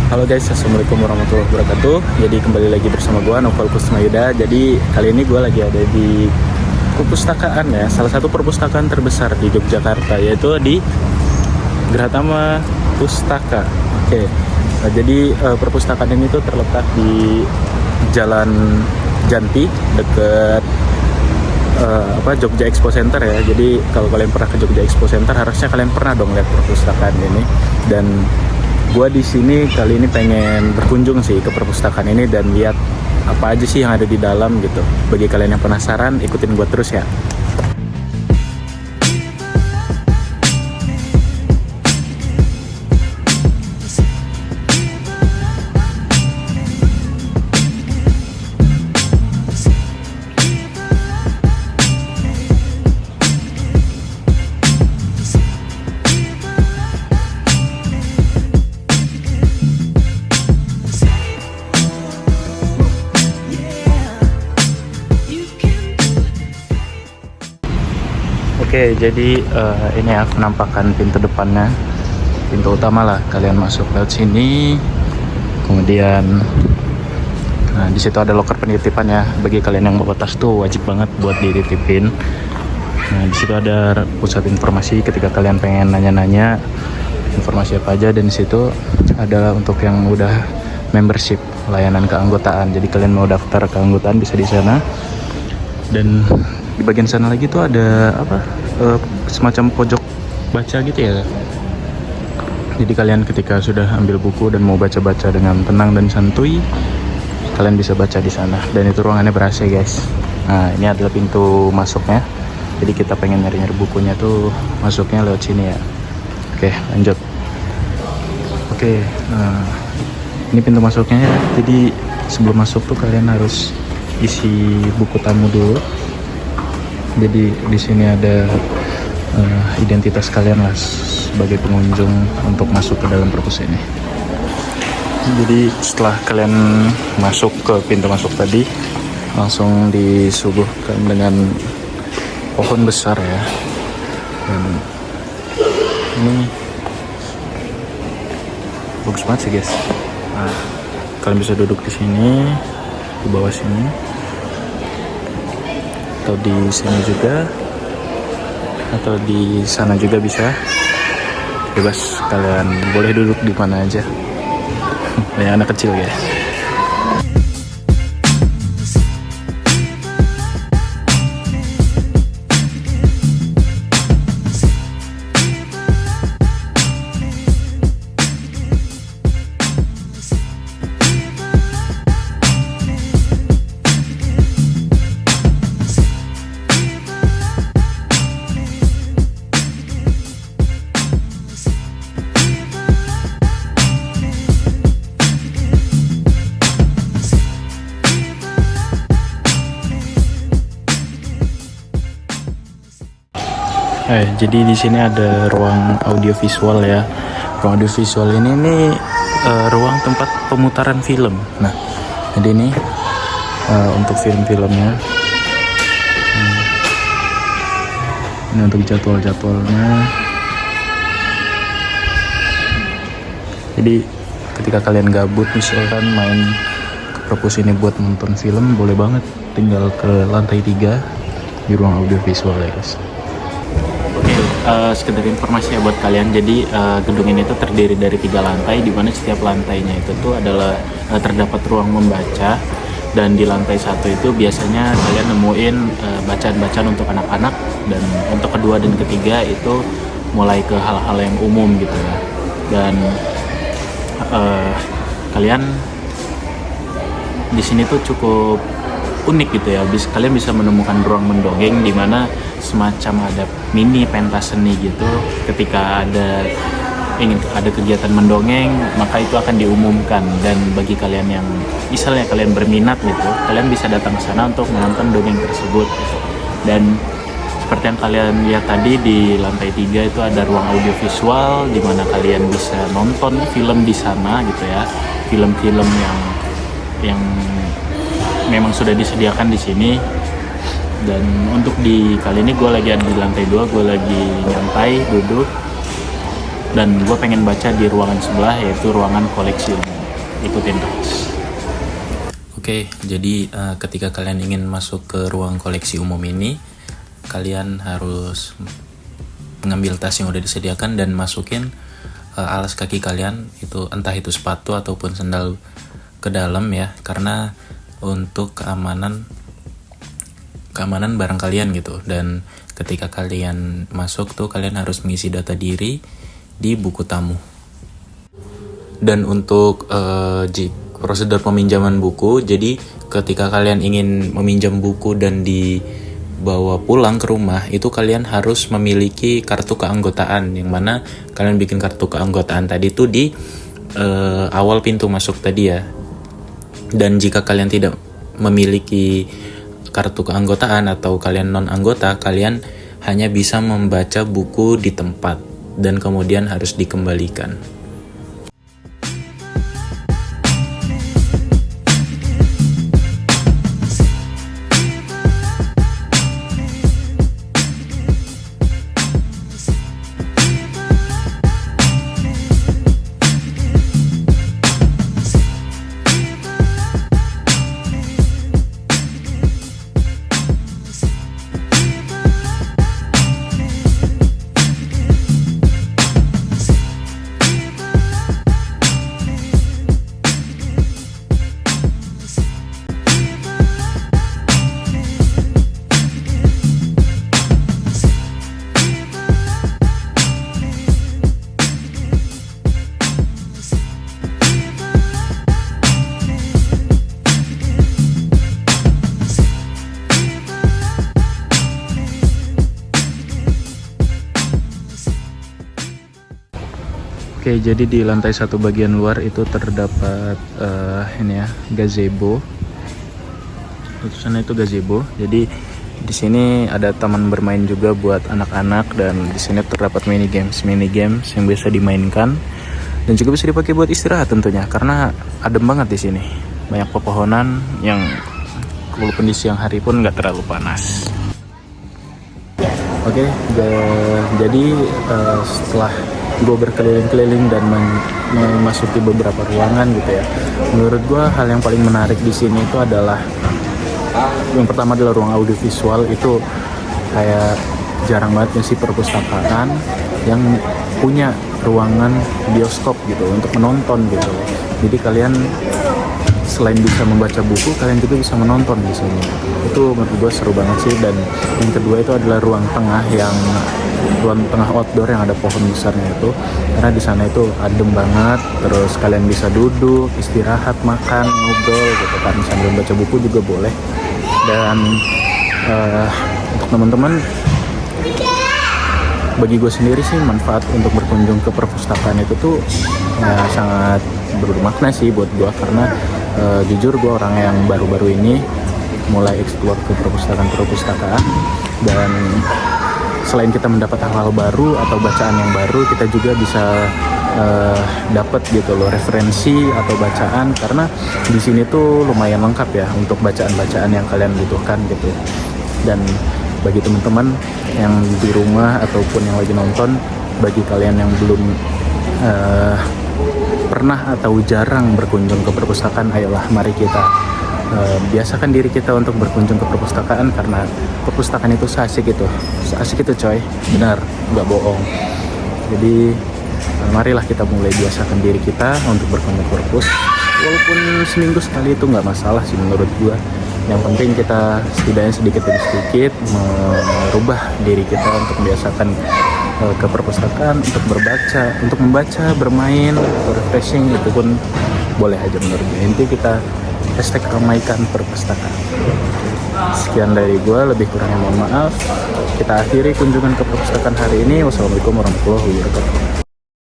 Halo guys, assalamualaikum warahmatullahi wabarakatuh. Jadi kembali lagi bersama gue Novel Kusmayuda. Jadi kali ini gue lagi ada di perpustakaan ya, salah satu perpustakaan terbesar di Yogyakarta, yaitu di Grahatama Pustaka. Oke, nah, jadi perpustakaan ini tuh terletak di Jalan Janti deket Jogja Expo Center ya. Jadi kalau kalian pernah ke Jogja Expo Center, harusnya kalian pernah dong lihat perpustakaan ini. Dan gue di sini kali ini pengen berkunjung sih ke perpustakaan ini dan lihat apa aja sih yang ada di dalam gitu. Bagi kalian yang penasaran, ikutin gue terus ya. Oke, jadi ini ya penampakan pintu depannya, pintu utama lah. Kalian masuk lewat sini, kemudian di situ ada loker penitipan ya. Bagi kalian yang bawa tas tuh wajib banget buat dititipin. Nah, di situ ada pusat informasi ketika kalian pengen nanya-nanya informasi apa aja, dan di situ ada untuk yang udah membership, layanan keanggotaan. Jadi kalian mau daftar keanggotaan bisa di sana. Dan di bagian sana lagi tuh ada semacam pojok baca gitu ya. Jadi kalian ketika sudah ambil buku dan mau baca-baca dengan tenang dan santuy, kalian bisa baca di sana. Dan itu ruangannya ber-AC guys. Nah, ini adalah pintu masuknya. Jadi kita pengen nyari-nyari bukunya tuh masuknya lewat sini ya. Oke, lanjut. Oke, ini pintu masuknya ya. Jadi sebelum masuk tuh kalian harus isi buku tamu dulu. Jadi di sini ada identitas kalian lah sebagai pengunjung untuk masuk ke dalam perpus ini. Jadi setelah kalian masuk ke pintu masuk tadi, langsung disuguhkan dengan pohon besar ya. Dan ini bagus banget sih guys. Nah, kalian bisa duduk di sini, di bawah sini, atau di sini juga, atau di sana juga bisa. Bebas, kalian boleh duduk di mana aja. Banyak anak kecil guys. Jadi di sini ada ruang audiovisual ya. Ruang audiovisual ini nih ruang tempat pemutaran film. Nah, jadi ini untuk film-filmnya. Ini untuk jadwal-jadwalnya. Jadi ketika kalian gabut misalkan main ke perpus ini buat nonton film, boleh banget tinggal ke lantai 3 di ruang audiovisual ya guys. Sekedar informasi ya buat kalian. Jadi gedung ini tuh terdiri dari 3 lantai, di mana setiap lantainya itu tuh adalah terdapat ruang membaca. Dan di lantai 1 itu biasanya kalian nemuin bacaan-bacaan untuk anak-anak, dan untuk kedua dan ketiga itu mulai ke hal-hal yang umum gitu ya. Dan kalian di sini tuh cukup unik gitu ya. Kalian bisa menemukan ruang mendongeng di mana semacam ada mini pentas seni gitu. Ketika ingin ada kegiatan mendongeng, maka itu akan diumumkan, dan bagi kalian yang misalnya kalian berminat gitu, kalian bisa datang ke sana untuk menonton dongeng tersebut gitu. Dan seperti yang kalian lihat tadi di lantai 3 itu ada ruang audiovisual di mana kalian bisa nonton film di sana gitu ya. Film-film yang memang sudah disediakan di sini. Dan untuk di kali ini gue lagi ada di lantai 2, gue lagi nyantai duduk Dan gue pengen baca di ruangan sebelah, yaitu ruangan koleksi umum. Ikutin terus. Oke, jadi ketika kalian ingin masuk ke ruang koleksi umum ini, kalian harus mengambil tas yang udah disediakan dan masukin alas kaki kalian, itu entah itu sepatu ataupun sandal ke dalam ya, karena untuk keamanan barang kalian gitu. Dan ketika kalian masuk tuh kalian harus mengisi data diri di buku tamu. Dan untuk prosedur peminjaman buku, jadi ketika kalian ingin meminjam buku dan dibawa pulang ke rumah, itu kalian harus memiliki kartu keanggotaan, yang mana kalian bikin kartu keanggotaan tadi tuh di awal pintu masuk tadi ya. Dan jika kalian tidak memiliki kartu keanggotaan atau kalian non anggota, kalian hanya bisa membaca buku di tempat dan kemudian harus dikembalikan. Oke, jadi di lantai satu bagian luar itu terdapat ini ya, gazebo. Itu sana itu gazebo. Jadi di sini ada taman bermain juga buat anak-anak, dan di sini terdapat mini games yang biasa dimainkan dan juga bisa dipakai buat istirahat tentunya, karena adem banget di sini. Banyak pepohonan yang walaupun di siang hari pun nggak terlalu panas. Oke, jadi setelah gue berkeliling-keliling dan memasuki beberapa ruangan gitu ya, menurut gue hal yang paling menarik di sini itu adalah yang pertama adalah ruang audiovisual. Itu kayak jarang banget sih perpustakaan yang punya ruangan bioskop gitu untuk menonton gitu. Jadi kalian selain bisa membaca buku, kalian juga bisa menonton di sini. Itu menurut gue seru banget sih. Dan yang kedua itu adalah ruang tengah outdoor yang ada pohon besarnya itu, karena di sana itu adem banget. Terus kalian bisa duduk, istirahat, makan, ngobrol gitu kan, sambil baca buku juga boleh. Dan untuk teman-teman, bagi gue sendiri sih manfaat untuk berkunjung ke perpustakaan itu tuh sangat bermakna sih buat gue, karena jujur gue orang yang baru-baru ini mulai explore ke perpustakaan, dan selain kita mendapat hal-hal baru atau bacaan yang baru, kita juga bisa dapat gitu loh referensi atau bacaan, karena di sini tuh lumayan lengkap ya untuk bacaan-bacaan yang kalian butuhkan gitu. Dan bagi teman-teman yang di rumah ataupun yang lagi nonton, bagi kalian yang belum pernah atau jarang berkunjung ke perpustakaan, ayolah mari kita biasakan diri kita untuk berkunjung ke perpustakaan, karena perpustakaan itu seasik itu coy, benar, nggak bohong. Jadi marilah kita mulai biasakan diri kita untuk berkunjung ke perpus, walaupun seminggu sekali itu nggak masalah sih menurut gua. Yang penting kita setidaknya sedikit demi sedikit merubah diri kita untuk membiasakan ke perpustakaan, untuk membaca, bermain, atau refreshing, itu pun boleh aja menurut gue. Inti kita #ramaikan perpustakaan. Sekian dari gue, lebih kurangnya mohon maaf. Kita akhiri kunjungan ke perpustakaan hari ini. Wassalamualaikum warahmatullahi wabarakatuh.